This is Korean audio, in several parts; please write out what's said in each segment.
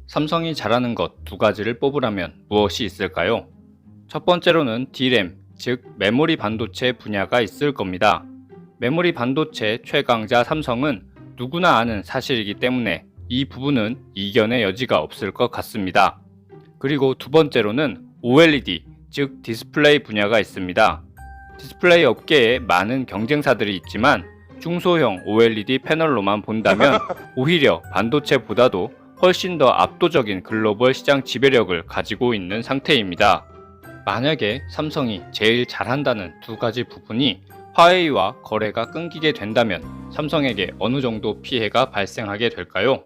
삼성이 잘하는 것 두 가지를 뽑으라면 무엇이 있을까요? 첫 번째로는 D램, 즉 메모리 반도체 분야가 있을 겁니다. 메모리 반도체 최강자 삼성은 누구나 아는 사실이기 때문에 이 부분은 이견의 여지가 없을 것 같습니다. 그리고 두 번째로는 OLED, 즉 디스플레이 분야가 있습니다. 디스플레이 업계에 많은 경쟁사들이 있지만 중소형 OLED 패널로만 본다면 오히려 반도체보다도 훨씬 더 압도적인 글로벌 시장 지배력을 가지고 있는 상태입니다. 만약에 삼성이 제일 잘한다는 두 가지 부분이 화웨이와 거래가 끊기게 된다면 삼성에게 어느 정도 피해가 발생하게 될까요?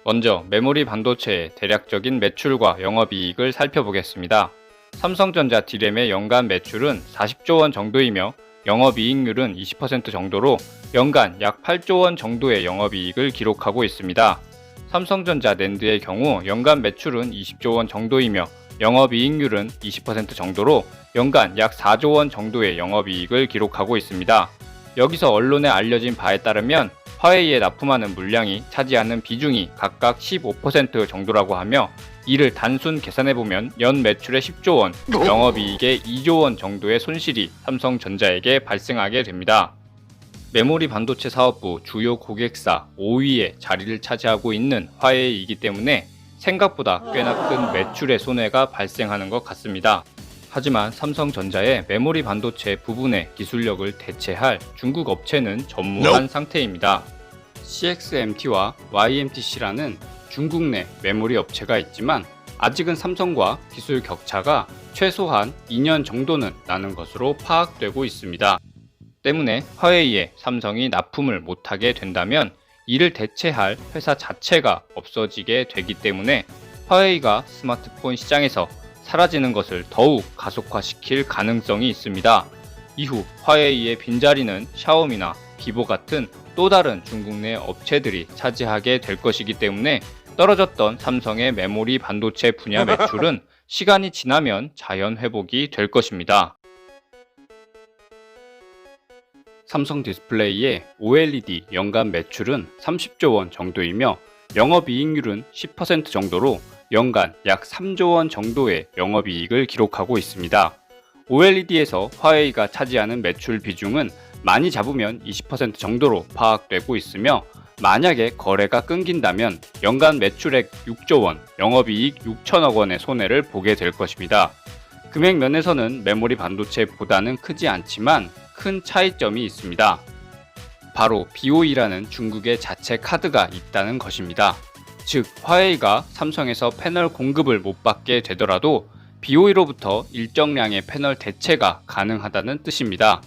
먼저 메모리 반도체의 대략적인 매출과 영업이익을 살펴보겠습니다. 삼성전자 D램의 연간 매출은 40조 원 정도이며 영업이익률은 20% 정도로 연간 약 8조 원 정도의 영업이익을 기록하고 있습니다. 삼성전자 낸드의 경우 연간 매출은 20조 원 정도이며 영업이익률은 20% 정도로 연간 약 4조 원 정도의 영업이익을 기록하고 있습니다. 여기서 언론에 알려진 바에 따르면 화웨이에 납품하는 물량이 차지하는 비중이 각각 15% 정도라고 하며 이를 단순 계산해보면 연 매출의 10조 원, 영업이익의 2조 원 정도의 손실이 삼성전자에게 발생하게 됩니다. 메모리 반도체 사업부 주요 고객사 5위에 자리를 차지하고 있는 화웨이이기 때문에 생각보다 꽤나 큰 매출의 손해가 발생하는 것 같습니다. 하지만 삼성전자의 메모리 반도체 부분의 기술력을 대체할 중국 업체는 전무한 상태입니다. CXMT와 YMTC라는 중국 내 메모리 업체가 있지만 아직은 삼성과 기술 격차가 최소한 2년 정도는 나는 것으로 파악되고 있습니다. 때문에 화웨이에 삼성이 납품을 못하게 된다면 이를 대체할 회사 자체가 없어지게 되기 때문에 화웨이가 스마트폰 시장에서 사라지는 것을 더욱 가속화시킬 가능성이 있습니다. 이후 화웨이의 빈자리는 샤오미나 비보 같은 또 다른 중국 내 업체들이 차지하게 될 것이기 때문에 떨어졌던 삼성의 메모리 반도체 분야 매출은 시간이 지나면 자연 회복이 될 것입니다. 삼성 디스플레이의 OLED 연간 매출은 30조 원 정도이며 영업이익률은 10% 정도로 연간 약 3조 원 정도의 영업이익을 기록하고 있습니다. OLED에서 화웨이가 차지하는 매출 비중은 많이 잡으면 20% 정도로 파악되고 있으며 만약에 거래가 끊긴다면 연간 매출액 6조 원, 영업이익 6천억 원의 손해를 보게 될 것입니다. 금액 면에서는 메모리 반도체보다는 크지 않지만 큰 차이점이 있습니다. 바로 BOE라는 중국의 자체 카드가 있다는 것입니다. 즉 화웨이가 삼성에서 패널 공급을 못 받게 되더라도 BOE로부터 일정량의 패널 대체가 가능하다는 뜻입니다.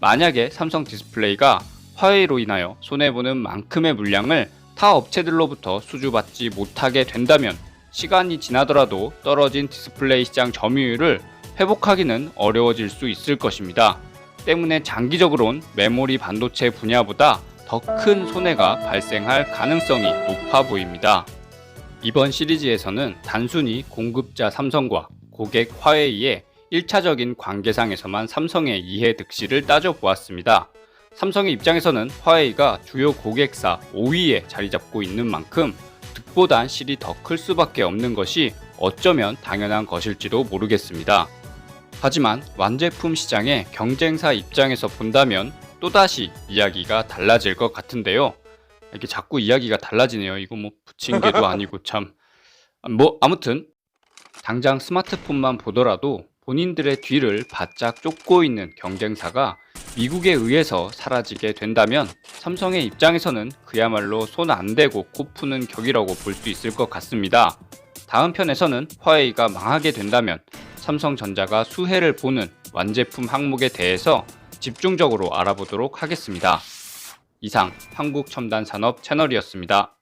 만약에 삼성 디스플레이가 화웨이로 인하여 손해보는 만큼의 물량을 타 업체들로부터 수주받지 못하게 된다면 시간이 지나더라도 떨어진 디스플레이 시장 점유율을 회복하기는 어려워질 수 있을 것입니다. 때문에 장기적으론 메모리 반도체 분야보다 더 큰 손해가 발생할 가능성이 높아 보입니다. 이번 시리즈에서는 단순히 공급자 삼성과 고객 화웨이의 1차적인 관계상에서만 삼성의 이해 득실을 따져보았습니다. 삼성의 입장에서는 화웨이가 주요 고객사 5위에 자리 잡고 있는 만큼 득보단 실이 더 클 수밖에 없는 것이 어쩌면 당연한 것일지도 모르겠습니다. 하지만 완제품 시장의 경쟁사 입장에서 본다면 또다시 이야기가 달라질 것 같은데요. 이렇게 자꾸 이야기가 달라지네요. 이거 뭐 부침개도 아니고 참. 아무튼 당장 스마트폰만 보더라도 본인들의 뒤를 바짝 쫓고 있는 경쟁사가 미국에 의해서 사라지게 된다면 삼성의 입장에서는 그야말로 손 안 대고 코 푸는 격이라고 볼 수 있을 것 같습니다. 다음 편에서는 화웨이가 망하게 된다면 삼성전자가 수혜를 보는 완제품 항목에 대해서 집중적으로 알아보도록 하겠습니다. 이상 한국첨단산업 채널이었습니다.